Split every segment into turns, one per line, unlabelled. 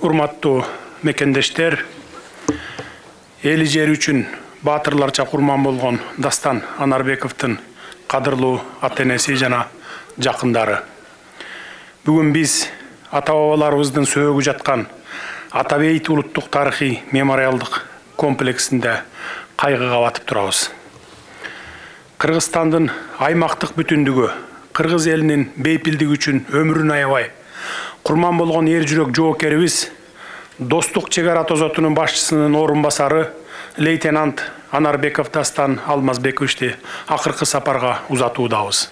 Урматтуу мекендештер, эли жери үчүн баатырларча курман болгон Дастан Анарбековдун кадырлуу ата-энеси жана жакындары. Бүгүн биз ата-бабаларыбыздын сөөгү жаткан Атабейт улуттук тарыхый мемориалдык комплексинде кайгыга батып турабыз. Кыргызстандын аймактык бүтүндүгү, кыргыз элинин бейпилдиги үчүн өмүрүн аябай курман болгон эр жүрөк жоокерибиз Достук чек ара тозотунун башчысынын орун басары лейтенант Анарбеков Дастан Алмазбековичти акыркы сапарга узатуудабыз.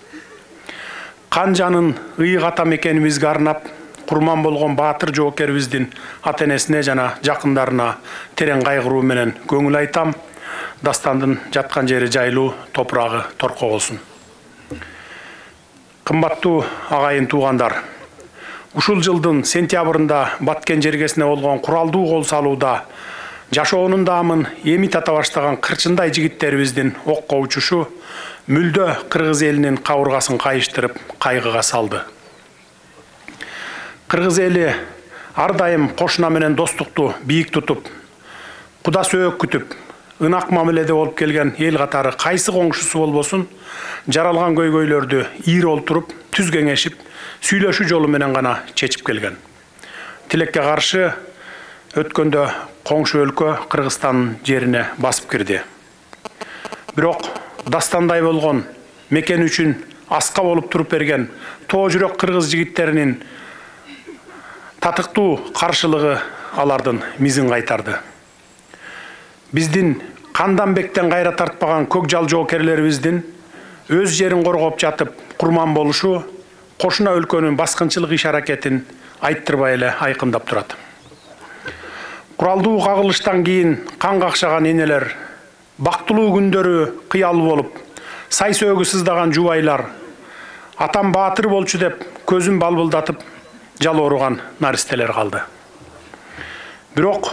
Канжанын ыйык ата мекенибизге арнап курман болгон баатыр жоокерибиздин ата-энесине жана жакындарына терең кайгыруу менен көңүл айтам. Дастандын жаткан жери жайлуу, топурагы торко болсун. Кымбаттуу агайын туугандар, ушул жылдын сентябрында Баткен жергесине болгон куралдуу кол салууда жашоонун даамын эми тата баштаган кырчындай жигиттерибиздин окко учушу мүлдө кыргыз элинин кабыргасын кайыштырып кайгыга салды. Кыргыз эли ар дайым кошуна менен достукту бийик тутуп, куда сөөк күтүп, ынак мамиледе болуп келген эл катары кайсы коңшусу болбосун, жаралган көйгөйлөрдү ийир олтуруп, түз кеңешип, сүйлөшүү жолу менен гана чечип келген. Тилекке каршы өткөндө коңшу өлкө Кыргызстандын жерине басып кирди. Бирок Дастандай болгон мекен үчүн аска болуп туруп берген тоо жүрөк кыргыз жигиттеринин татыктуу каршылыгы алардын мизин кайтарды. Биздин кандан бектен кайра тартпаган көк жал жоокерлерибиздин өз жерин коргоп жатып курман болушу кошуна өлкөнүн баскынчылык иш-аракетин айттырбай эле айкындап турат. Куралдуу кагылыштан кийин кан какшаган энелер, бактылуу күндөрү кыялуу болуп, сай сөөгү сыздаган жубайлар, атам баатыр болчу деп көзүн балбылдатып жалооруган наристелер калды. Бирок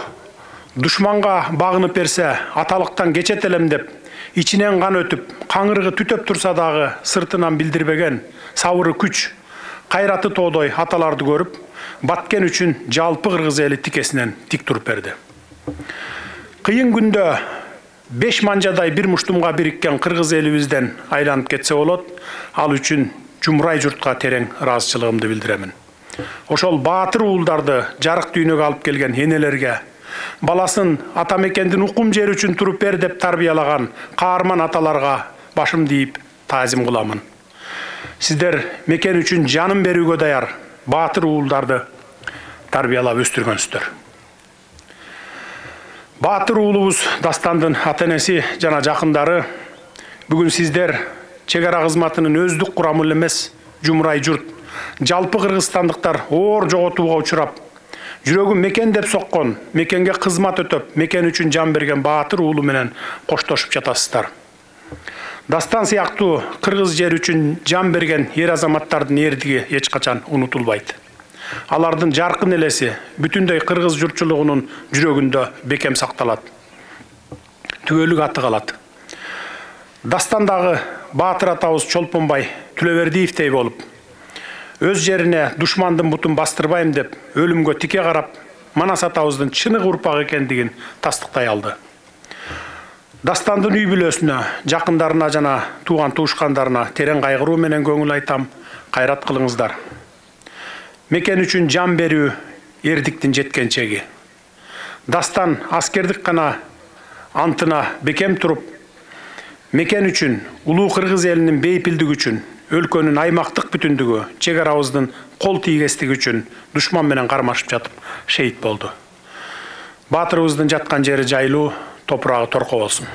душманга багынып берсе, аталыктан кечет элем деп, ичинен кан өтүп, каңырыгы түтөп турса дагы сыртынан билдирбеген сабыры күч, кайраты тоодой аталарды көрүп, Баткен үчүн жалпы кыргыз эли тикесинен тик туруп берди. Кыйын күндө 5 манжадай бир муштумга бириккен кыргыз элибизден айланып кетсе болот, ал үчүн жумрай журтка терең ыраазычылыгымды билдиремин. Ошол баатыр уулдарды жарык дүйнөгө алып келген энелерге, баласын ата мекендин укум жери үчүн туруп бер деп тарбиялаган каарман аталарга башымды ийип таазим кыламын. Сиздер мекен үчүн жанын берүүгө даяр баатыр уулдарды тарбиялап өстүргөнсүздөр. Баатыр уулубуз Дастандын ата-энеси жана жакындары бүгүн сиздер чек ара кызматынын өздүк курамы эмес, жумрай журт, жалпы кыргызстандыктар оор жоготууга учурап, жүрөгү мекен деп соккон, мекенге кызмат өтөп, мекен үчүн жан берген баатыр уулу менен коштошуп жатасыздар. Дастан сыяктуу кыргыз жери үчүн жан берген эр азаматтардын эрдиги эч качан унутулбайт. Алардын жаркын элеси бүтүндөй кыргыз журтчулугунун жүрөгүндө бекем сакталат. Түгөлүк аты калат. Дастандагы баатыр атабыз Чолпонбай Түлөбердиевдей болуп, өз жерине душмандын бутун бастырбайм деп, өлүмгө тике карап, Манас атабыздын чыныгы урпак экендигин тастыктай алды. Дастандын үй бүлөсүнө, жакындарына жана тууган туушкандарына терең кайгыруу менен көңүл айтам, кайрат кылыңыздар. Мекен үчүн жан берүү эрдиктин жеткен чеги. Дастан аскердик гана антына бекем туруп, мекен үчүн, улуу кыргыз элинин бейпилдиги үчүн, өлкөнүн аймактык бүтүндүгү, чек арабыздын кол тийгестиги үчүн душман менен кармашып жатып шейит болду. Баатырыбыздын жаткан жери жайлуу, топурагы торко болсун.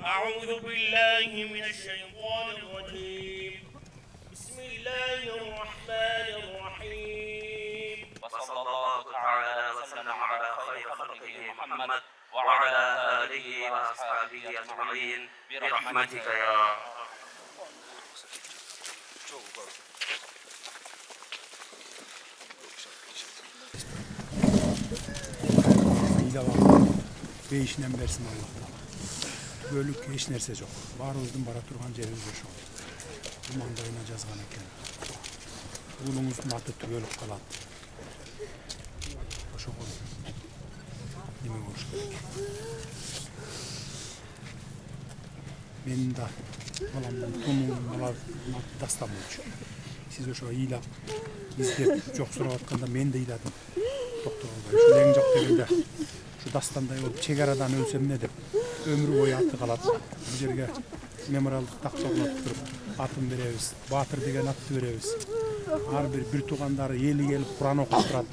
أعوذ بالله من الشيطان الرجيم بسم الله الرحمن الرحيم وصلى الله تعالى وسلم على خير خلقه محمد وعلى آله وأصحابه أجمعين برحمتك يا
Beyişinen versin Allah'tan. Bölük hiç nerse yok. Barımızdan bara turgan yerimiz yok. Bu manda oynayacağız eken. Ulumuzun adı tübölük kalan. Hoş olun. Nime hoş gerek. Benim de balamdan tonuğum dastamoğuç. Siz o şu iyilap izlep çok soravatqanda men de iyladım. Doktor olay. Şu en çok derimde. Şu dastanday olup çegaradan ölsem ne dep ömrü boyu attı kalat. Bu жерге memorialдык такча туруp атын беребиz. Батыр деген атты беребиz. Ар бир туугандары эли келип Куран окуп турат.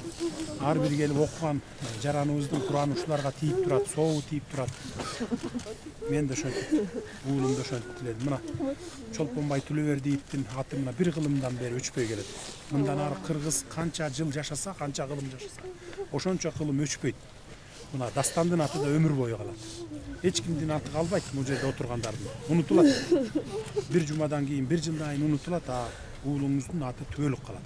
Ар бир келип окуган жараныбыздын Кураны ушуларга тийип турат, соогу тийип турат. Мен да ошентип, уулум да ошентип тиледим. Мына Чолпонбай Төлөбердиевдин аты мына бир кылымдан бери өчпөй келет. Мындан ары кыргыз канча жыл жашаса, канча кылым жашаса, ошончо кылым өчпөйт. Buna dastandın adı da ömür boyu kalat. Hiç kimden adı kalmaydı bu yerde oturganların. Unutulat. Bir cumadan keyin, bir yıldan keyin unutulat. Oğlunuzun adı Tölük kalat.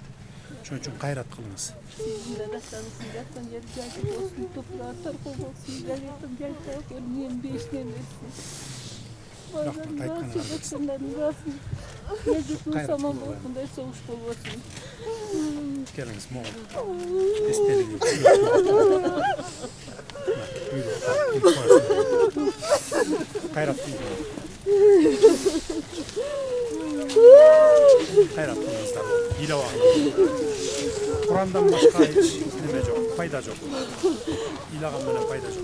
Şunun için gayret kılınız.
Sizin de dastanısın, yattan geri geldik olsun, toprağa tarif olsun, yattan geri geldik, ölmeyen bir işten versin. Bazen razı olsunların razı. Mecbutlu zaman olsun, da soğuş bol olsun.
Geliniz moğol. İstediğiniz. Hayrat değil. Hayrat kılınızlar. Hile var. Kur'an'dan başka hiç neme yok, fayda yok. İlagan böyle fayda yok.